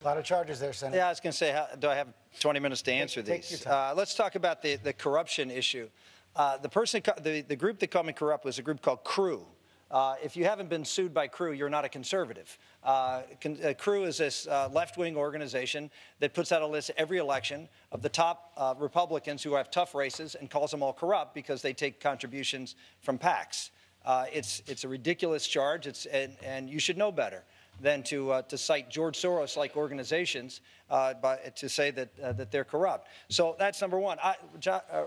A lot of charges there, Senator. Yeah, I was going to say, do I have 20 minutes to answer these? Let's talk about the corruption issue. The group that called me corrupt was a group called CREW. If you haven't been sued by CREW, you're not a conservative. CREW is this left-wing organization that puts out a list every election of the top Republicans who have tough races and calls them all corrupt because they take contributions from PACs. It's a ridiculous charge, and you should know better than to cite George Soros-like organizations to say that they're corrupt. So that's number one.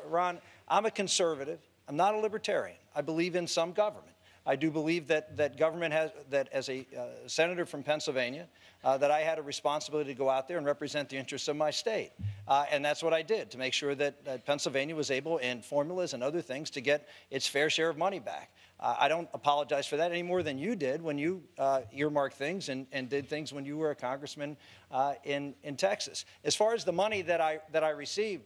Ron, I'm a conservative. I'm not a libertarian. I believe in some government. I do believe that government has, that as a senator from Pennsylvania, that I had a responsibility to go out there and represent the interests of my state. And that's what I did, to make sure that Pennsylvania was able, in formulas and other things, to get its fair share of money back. I don't apologize for that any more than you did when you earmarked things and did things when you were a congressman in Texas. As far as the money that I received,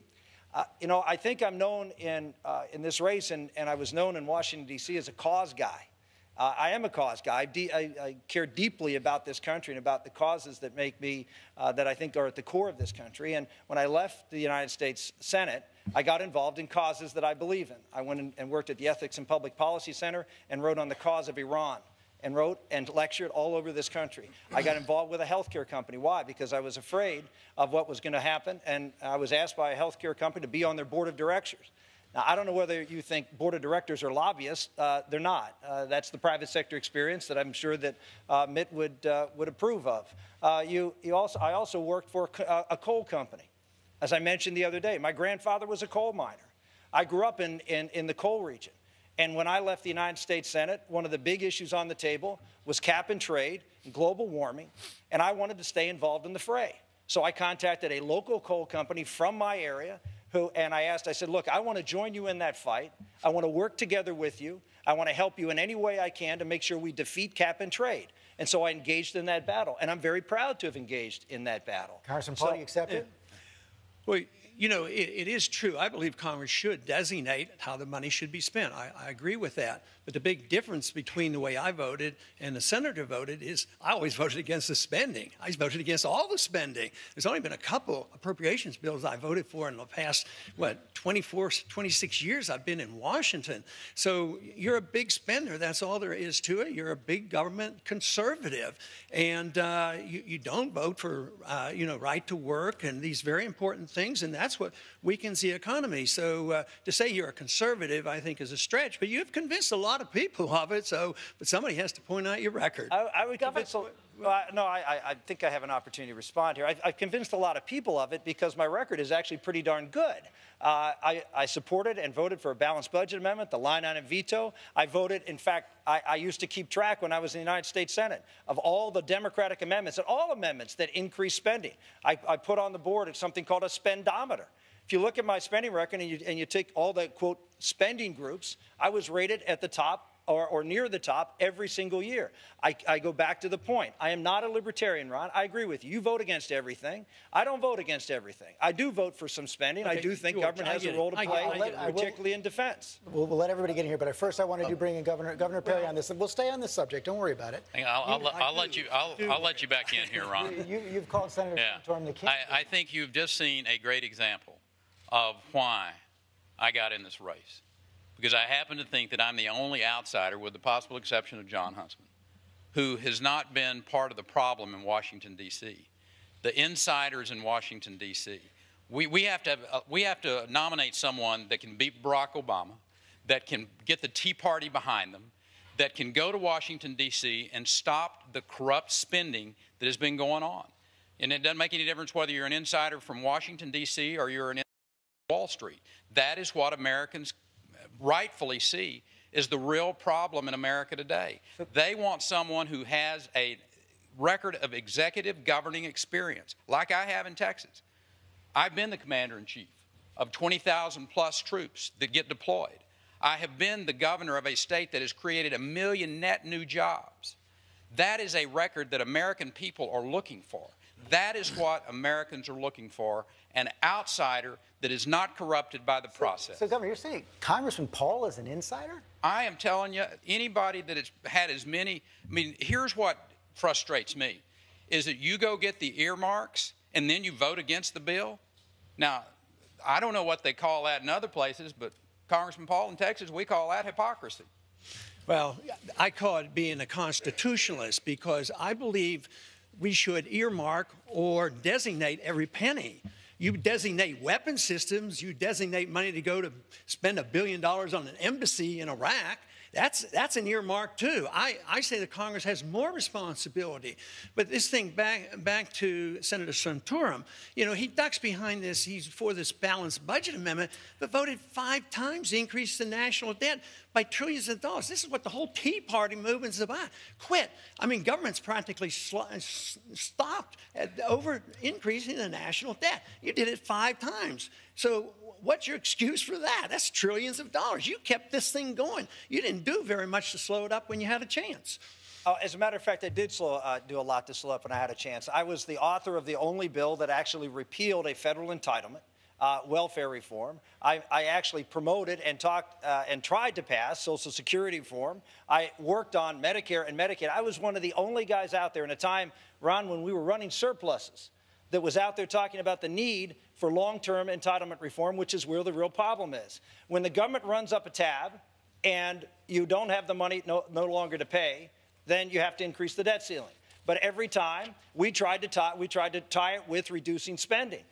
you know, I think I'm known in this race, and I was known in Washington, D.C. as a cause guy. I am a cause guy. I care deeply about this country and about the causes that make me, that I think are at the core of this country. And when I left the United States Senate, I got involved in causes that I believe in. I went and worked at the Ethics and Public Policy Center and wrote on the cause of Iran, and wrote and lectured all over this country. I got involved with a healthcare company. Why? Because I was afraid of what was going to happen, and I was asked by a healthcare company to be on their board of directors. Now, I don't know whether you think board of directors are lobbyists. They're not. That's the private sector experience that I'm sure that Mitt would approve of. I also worked for a coal company. As I mentioned the other day, my grandfather was a coal miner. I grew up in the coal region. And when I left the United States Senate, one of the big issues on the table was cap and trade, and global warming, and I wanted to stay involved in the fray. So I contacted a local coal company from my area, and I said, look, I want to join you in that fight. I want to work together with you. I want to help you in any way I can to make sure we defeat cap and trade. And so I engaged in that battle, and I'm very proud to have engaged in that battle. Congressman Paul, do you accept it? Well, you know, it is true. I believe Congress should designate how the money should be spent. I agree with that. But the big difference between the way I voted and the senator voted is I always voted against the spending. I voted against all the spending. There's only been a couple appropriations bills I voted for in the past, 26 years I've been in Washington. So you're a big spender. That's all there is to it. You're a big government conservative. And you don't vote for, right to work and these very important things. And that's what weakens the economy. So to say you're a conservative, I think, is a stretch. But you've convinced a lot of people of it. But somebody has to point out your record. I would convince. No, I think I have an opportunity to respond here. I've convinced a lot of people of it because my record is actually pretty darn good. I supported and voted for a balanced budget amendment, the line item veto. I voted, in fact, I used to keep track when I was in the United States Senate of all the Democratic amendments and all amendments that increase spending. I put on the board something called a spendometer. If you look at my spending record and you take all the, quote, spending groups, I was rated at the top or near the top every single year. I go back to the point. I am not a libertarian, Ron. I agree with you. You vote against everything. I don't vote against everything. I do vote for some spending. Okay, I do think government has a role to play, particularly in defense. We'll let everybody get in here, but first I want to bring in Governor Perry on this. We'll stay on this subject. Don't worry about it. I'll let you back in here, Ron. You've called Senator Santorum the king. I think you've just seen a great example of why I got in this race. Because I happen to think that I'm the only outsider, with the possible exception of John Huntsman, who has not been part of the problem in Washington, D.C. The insiders in Washington, D.C. We have to nominate someone that can beat Barack Obama, that can get the Tea Party behind them, that can go to Washington, D.C. and stop the corrupt spending that has been going on. And it doesn't make any difference whether you're an insider from Washington, D.C. or you're an insider from Wall Street. That is what Americans rightfully see is the real problem in America today. They want someone who has a record of executive governing experience, like I have in Texas. I've been the commander-in-chief of 20,000 plus troops that get deployed. I have been the governor of a state that has created 1 million net new jobs. That is a record that American people are looking for. That is what Americans are looking for, an outsider that is not corrupted by the process. So, Governor, you're saying Congressman Paul is an insider? I am telling you, anybody that has had as many, I mean, here's what frustrates me. is that you go get the earmarks and then you vote against the bill. Now, I don't know what they call that in other places, but Congressman Paul, in Texas, we call that hypocrisy. Well, I call it being a constitutionalist because I believe we should earmark or designate every penny. You designate weapon systems, you designate money to go to spend $1 billion on an embassy in Iraq. That's an earmark too. I say that Congress has more responsibility. But this thing, back to Senator Santorum, you know, he ducks behind this. He's for this balanced budget amendment, but voted 5 times to increase the national debt by trillions of dollars. This is what the whole Tea Party movement is about. Quit. I mean, government's practically stopped at over increasing the national debt. You did it 5 times. So what's your excuse for that? That's trillions of dollars. You kept this thing going. You didn't do very much to slow it up when you had a chance. As a matter of fact, I did do a lot to slow up when I had a chance. I was the author of the only bill that actually repealed a federal entitlement, welfare reform. I actually promoted and talked and tried to pass Social Security reform. I worked on Medicare and Medicaid. I was one of the only guys out there in a time, Ron, when we were running surpluses, that was out there talking about the need for long-term entitlement reform, which is where the real problem is. When the government runs up a tab and you don't have the money no longer to pay, then you have to increase the debt ceiling. But every time we tried to tie it with reducing spending.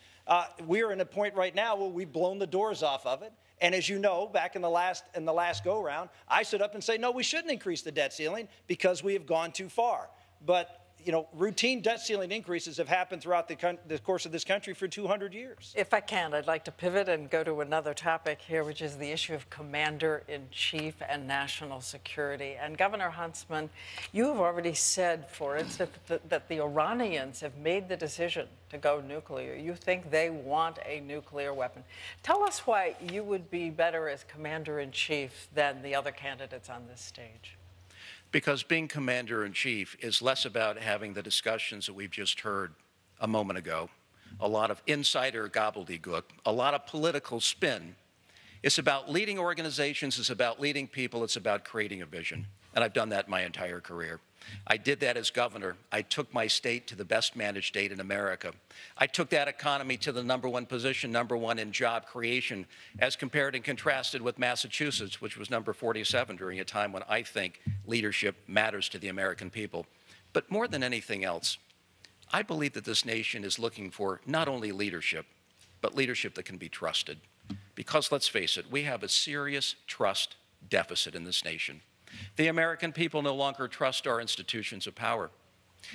We're in a point right now where we've blown the doors off of it. And as you know, back in the last go-round, I stood up and say, no, we shouldn't increase the debt ceiling because we have gone too far. But you know, routine debt ceiling increases have happened throughout the course of this country for 200 years. If I can, I'd like to pivot and go to another topic here, which is the issue of commander-in-chief and national security. And Governor Huntsman, you have already said, for instance, that the Iranians have made the decision to go nuclear. You think they want a nuclear weapon. Tell us why you would be better as commander-in-chief than the other candidates on this stage. Because being commander-in-chief is less about having the discussions that we've just heard a moment ago, a lot of insider gobbledygook, a lot of political spin. It's about leading organizations, it's about leading people, it's about creating a vision. And I've done that my entire career. I did that as governor. I took my state to the best managed state in America. I took that economy to the #1 position, #1 in job creation, as compared and contrasted with Massachusetts, which was number 47 during a time when I think leadership matters to the American people. But more than anything else, I believe that this nation is looking for not only leadership, but leadership that can be trusted. Because let's face it, we have a serious trust deficit in this nation. The American people no longer trust our institutions of power,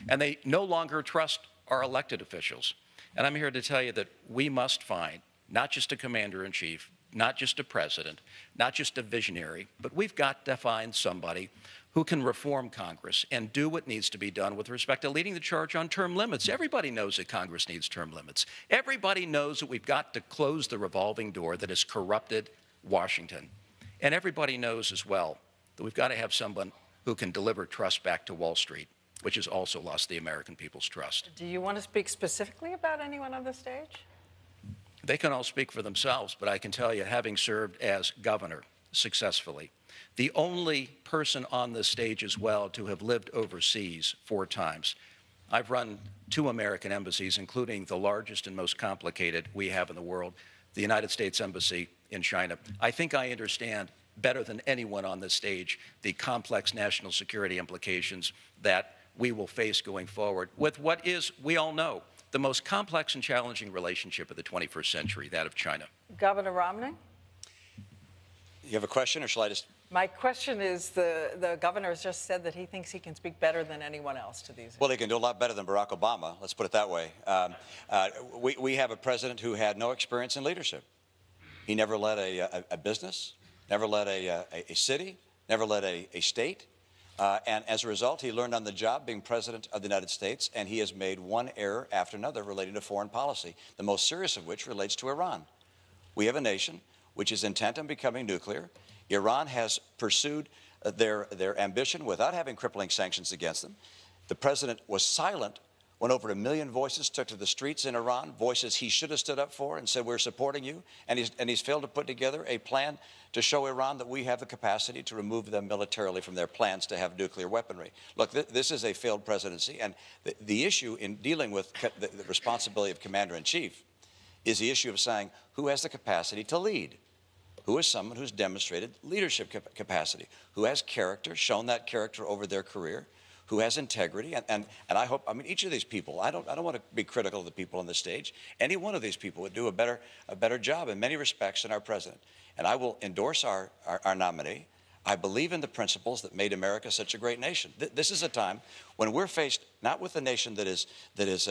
and they no longer trust our elected officials. And I'm here to tell you that we must find not just a commander-in-chief, not just a president, not just a visionary, but we've got to find somebody who can reform Congress and do what needs to be done with respect to leading the charge on term limits. Everybody knows that Congress needs term limits. Everybody knows that we've got to close the revolving door that has corrupted Washington. And everybody knows as well that we've got to have someone who can deliver trust back to Wall Street, which has also lost the American people's trust. Do you want to speak specifically about anyone on the stage? They can all speak for themselves, but I can tell you, having served as governor successfully, the only person on this stage as well to have lived overseas 4 times. I've run 2 American embassies, including the largest and most complicated we have in the world, the United States Embassy in China. I think I understand better than anyone on this stage the complex national security implications that we will face going forward with what is, we all know, the most complex and challenging relationship of the 21st century, that of China. Governor Romney? You have a question, or shall I just? My question is, the governor has just said that he thinks he can speak better than anyone else to these issues. Well, he can do a lot better than Barack Obama, let's put it that way. We have a president who had no experience in leadership. He never led a business, never led a city, never led a state. And as a result, he learned on the job being president of the United States, and he has made one error after another relating to foreign policy, the most serious of which relates to Iran. We have a nation which is intent on becoming nuclear. Iran has pursued their ambition without having crippling sanctions against them. The president was silent when over 1 million voices took to the streets in Iran, voices he should have stood up for and said, we're supporting you, and he's failed to put together a plan to show Iran that we have the capacity to remove them militarily from their plans to have nuclear weaponry. Look, this is a failed presidency, and the issue in dealing with the responsibility of commander-in-chief is the issue of saying who has the capacity to lead. Who is someone who's demonstrated leadership capacity, who has character, shown that character over their career, who has integrity, and I hope, I mean, each of these people, I don't want to be critical of the people on the stage. Any one of these people would do a better job in many respects than our president. And I will endorse our nominee. I believe in the principles that made America such a great nation. This is a time when we're faced not with a nation that is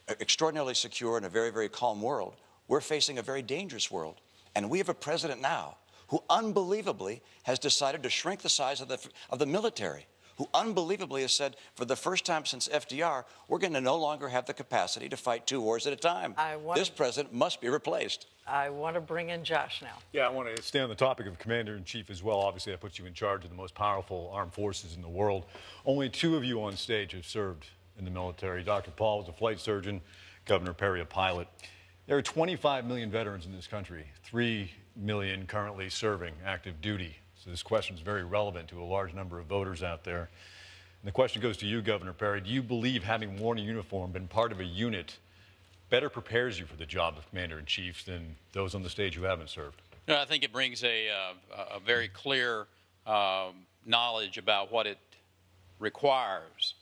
extraordinarily secure in a very, very calm world. We're facing a very dangerous world. And we have a president now who unbelievably has decided to shrink the size of the military, who unbelievably has said, for the first time since FDR, we're going to no longer have the capacity to fight 2 wars at a time. This president must be replaced. I want to bring in Josh now. Yeah, I want to stay on the topic of commander-in-chief as well. Obviously, that puts you in charge of the most powerful armed forces in the world. Only 2 of you on stage have served in the military. Dr. Paul was a flight surgeon, Governor Perry a pilot. There are 25 million veterans in this country, 3 million currently serving active duty. So this question is very relevant to a large number of voters out there. And the question goes to you, Governor Perry. Do you believe having worn a uniform, been part of a unit, better prepares you for the job of commander-in-chief than those on the stage who haven't served? No, I think it brings a very clear knowledge about what it requires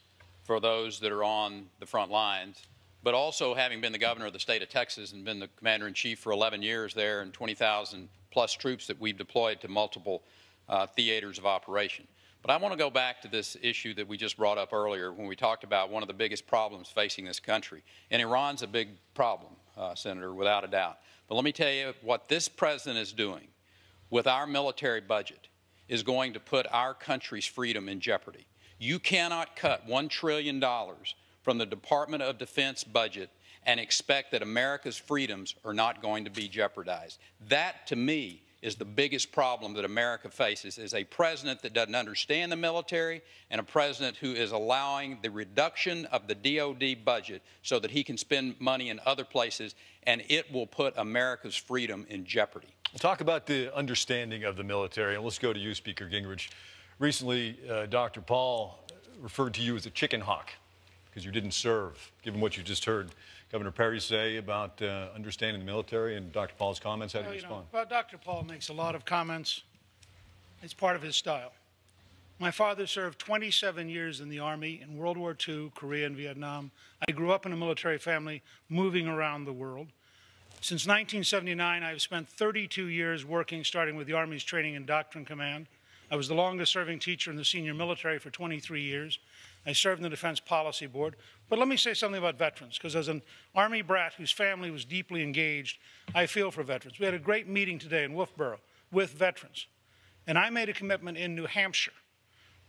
for those that are on the front lines. But also, having been the governor of the state of Texas and been the commander-in-chief for 11 years there and 20,000 plus troops that we've deployed to multiple theaters of operation. But I want to go back to this issue that we just brought up earlier when we talked about one of the biggest problems facing this country. And Iran's a big problem, Senator, without a doubt. But let me tell you what this president is doing with our military budget is going to put our country's freedom in jeopardy. You cannot cut $1 trillion from the Department of Defense budget and expect that America's freedoms are not going to be jeopardized. That, to me, is the biggest problem that America faces, is a president that doesn't understand the military and a president who is allowing the reduction of the DOD budget so that he can spend money in other places, and it will put America's freedom in jeopardy. We'll talk about the understanding of the military, and let's go to you, Speaker Gingrich. Recently, Dr. Paul referred to you as a chicken hawk because you didn't serve. Given what you just heard Governor Perry say about understanding the military and Dr. Paul's comments, how do you respond? Well, Dr. Paul makes a lot of comments. It's part of his style. My father served 27 years in the Army in World War II, Korea, and Vietnam. I grew up in a military family moving around the world. Since 1979, I've spent 32 years working, starting with the Army's Training and Doctrine Command. I was the longest-serving teacher in the senior military for 23 years. I served in the Defense Policy Board. But let me say something about veterans, because as an Army brat whose family was deeply engaged, I feel for veterans. We had a great meeting today in Wolfboro with veterans, and I made a commitment in New Hampshire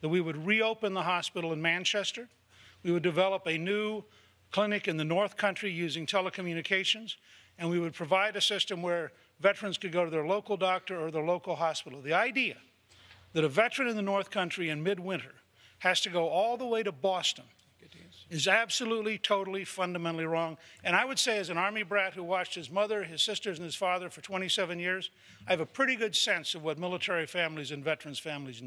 that we would reopen the hospital in Manchester. We would develop a new clinic in the North Country using telecommunications, and we would provide a system where veterans could go to their local doctor or their local hospital. The idea that a veteran in the North Country in midwinter has to go all the way to Boston is absolutely, totally, fundamentally wrong. And I would say, as an Army brat who watched his mother, his sisters, and his father for 27 years, I have a pretty good sense of what military families and veterans' families need.